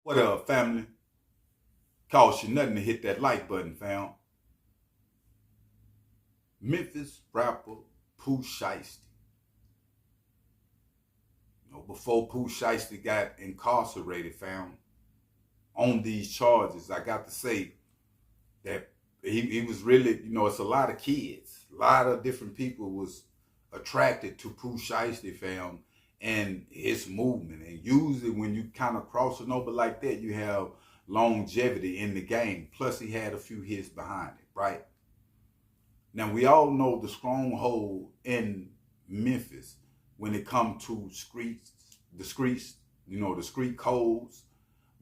What up, family? Cost you nothing to hit that like button, fam. Memphis rapper Pooh Shiesty. Before Pooh Shiesty got incarcerated, fam, on these charges, I got to say that he was really, it's a lot of kids. A lot of different people was attracted to Pooh Shiesty, fam, and his movement. And usually when you kind of crossing over like that, you have longevity in the game. Plus he had a few hits behind it, right? Now we all know the stronghold in Memphis when it comes to the street codes,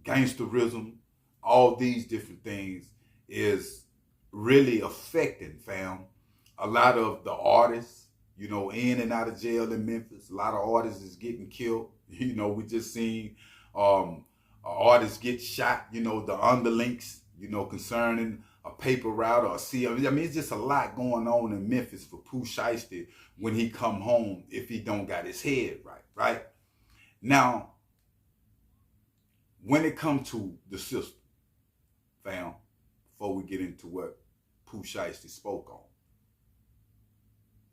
gangsterism, all these different things is really affecting, fam, a lot of the artists, in and out of jail in Memphis. A lot of artists is getting killed. We just seen artists get shot, the underlinks, concerning a paper route or a CM. I mean, it's just a lot going on in Memphis for Pooh Shiesty when he come home if he don't got his head right? Now, when it comes to the system, fam, before we get into what Pooh Shiesty spoke on,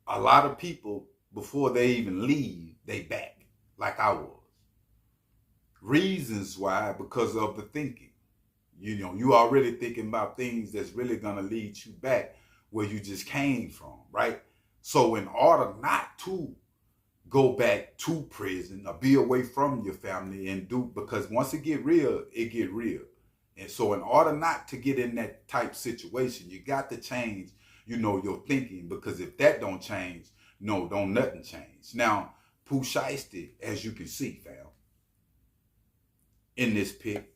a lot of people, before they even leave, they back, like I was. Reasons why, because of the thinking. You already thinking about things that's really gonna lead you back where you just came from, right? So in order not to go back to prison or be away from your family and because once it get real, it get real. And so in order not to get in that type situation, you got to change, your thinking, because if that don't change, don't nothing change. Now, Pooh Shiesty, as you can see, fam, in this pic,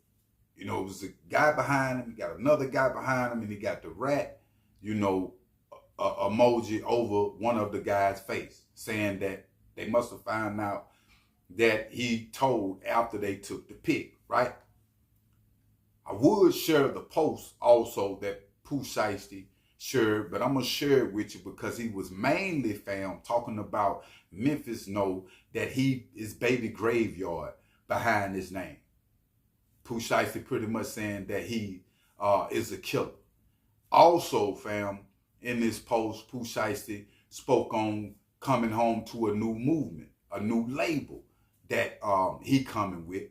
it was a guy behind him, he got another guy behind him, and he got the rat, emoji over one of the guy's face, saying that they must have found out that he told after they took the pic, right? I would share the post also that Pooh Shiesty shared, but I'm going to share it with you because he was mainly, fam, talking about Memphis know that he is baby graveyard behind his name. Pooh Shiesty pretty much saying that he is a killer. Also, fam, in this post, Pooh Shiesty spoke on coming home to a new movement, a new label that he coming with.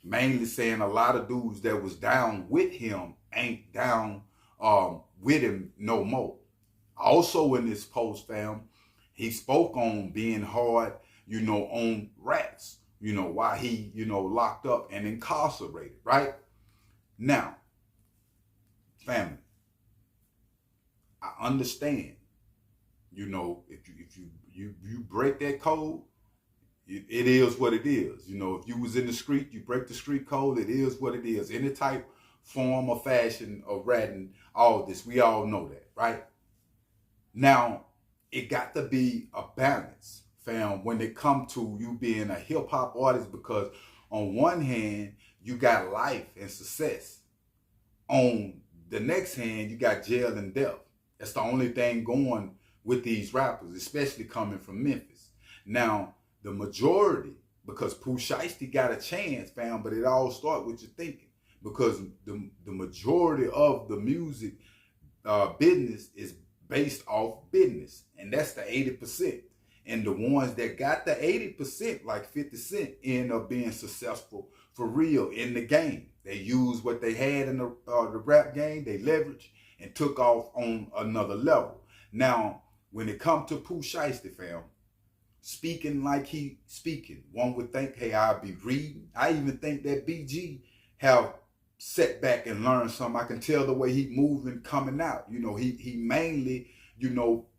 Mainly saying a lot of dudes that was down with him ain't down with him no more. Also in this post, fam, he spoke on being hard, on rats, why he, locked up and incarcerated, right? Now, family, I understand, if you break that code, it is what it is. If you was in the street, you break the street code, it is what it is. Any type, form, or fashion of ratting, all this, we all know that, right? Now, it got to be a balance, fam, when it come to you being a hip hop artist, because on one hand, you got life and success. On the next hand, you got jail and death. That's the only thing going with these rappers, especially coming from Memphis. Now, the majority, because Pooh Shiesty got a chance, fam, but it all starts with your thinking. Because the majority of the music business is based off business. And that's the 80%. And the ones that got the 80%, like 50 Cent, end up being successful for real in the game. They used what they had in the rap game, they leveraged and took off on another level. Now, when it comes to Pooh Shiesty, fam, speaking like he speaking, one would think, hey, I'll be reading. I even think that BG have sat back and learned something. I can tell the way he moving coming out. He mainly,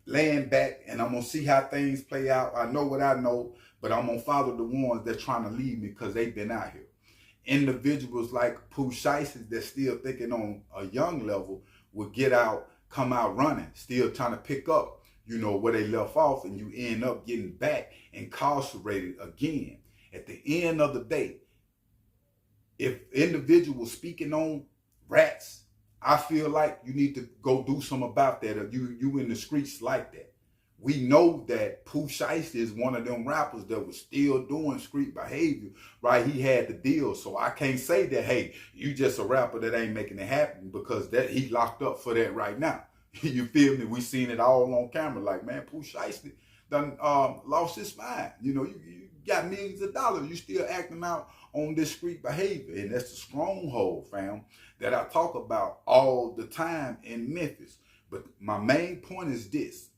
laying back, and I'm going to see how things play out. I know what I know, but I'm going to follow the ones that trying to lead me because they've been out here. Individuals like Pooh Shiesty that's still thinking on a young level will get out, come out running, still trying to pick up, where they left off, and you end up getting back incarcerated again. At the end of the day, if individuals speaking on rats, I feel like you need to go do something about that. Or you in the streets like that. we know that Pooh Shiesty is one of them rappers that was still doing street behavior, right? He had the deal. So I can't say that, hey, you just a rapper that ain't making it happen, because that he locked up for that right now. You feel me? We seen it all on camera. Like, man, Pooh Shiesty done lost his mind. You know, you got millions of dollars. You still acting out on this street behavior. And that's the stronghold, fam, that I talk about all the time in Memphis. But my main point is this.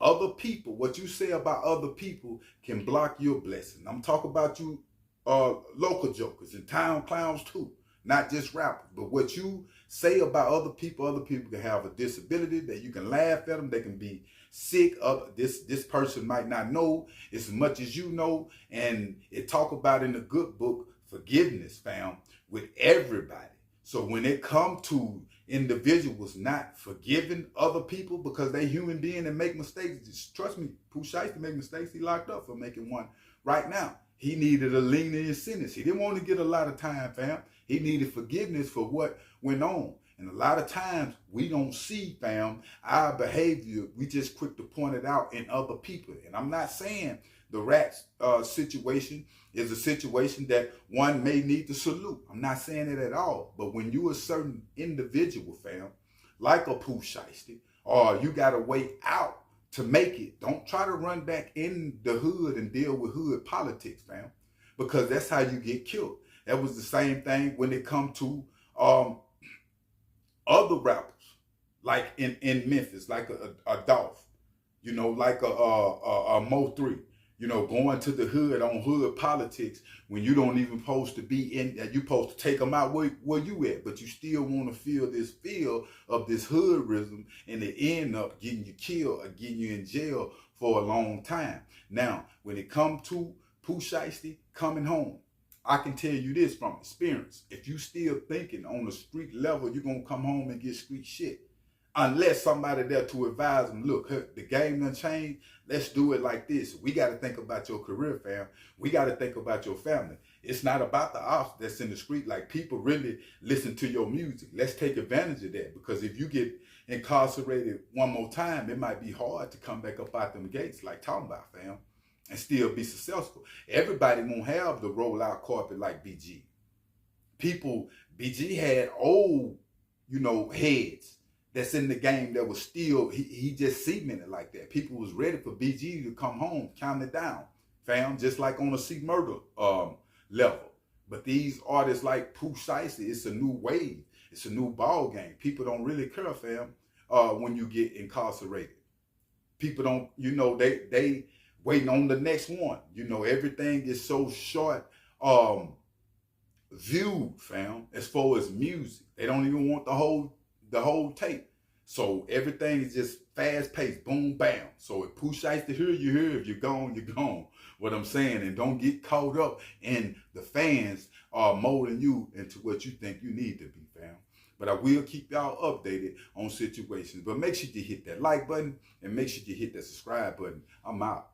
Other people, what you say about other people can block your blessing. I'm talking about you local jokers and town clowns too, not just rappers. But what you say about other people can have a disability, that you can laugh at them, they can be sick. This person might not know as much as you know. And it talk about in the good book, forgiveness, fam, with everybody. So when it come to individuals not forgiving other people because they human being and make mistakes, just trust me, Pooh Shiesty make mistakes. He locked up for making one right now. He needed a lenient sentence. He didn't want to get a lot of time, fam. He needed forgiveness for what went on. And a lot of times we don't see, fam, our behavior. We just quick to point it out in other people. And I'm not saying the rat's situation is a situation that one may need to salute. I'm not saying it at all. But when you a certain individual, fam, like a Pooh Shiesty, or you got a way out to make it, don't try to run back in the hood and deal with hood politics, fam, because that's how you get killed. That was the same thing when it come to other rappers, like in Memphis, like a Dolph, you know, like a Mo 3. You know, going to the hood on hood politics when you don't even supposed to be in, you supposed to take them out where you at, but you still want to feel of this hoodism, and they end up getting you killed or getting you in jail for a long time. Now, when it comes to Pooh Shiesty coming home, I can tell you this from experience. If you still thinking on the street level, you're going to come home and get street shit. Unless somebody there to advise them, look, the game done changed. Let's do it like this. We got to think about your career, fam. We got to think about your family. It's not about the ops that's in the street. Like, people really listen to your music. Let's take advantage of that, because if you get incarcerated one more time, it might be hard to come back up out them gates, like talking about, fam, and still be successful. Everybody won't have the rollout carpet like BG. BG had old, you know, heads that's in the game that was still, he just cemented like that. People was ready for BG to come home, count it down, fam, just like on a C Murder level. But these artists like Pooh Shiesty, it's a new wave. It's a new ball game. People don't really care, fam, when you get incarcerated. People don't, you know, they waiting on the next one. You know, everything is so short viewed, fam, as far as music. They don't even want the whole tape. So everything is just fast paced, boom, bam. So if Pooh Shiesty here, you here. If you're gone, you're gone. What I'm saying, and don't get caught up in the fans molding you into what you think you need to be, fam. But I will keep y'all updated on situations. But make sure you hit that like button and make sure you hit that subscribe button. I'm out.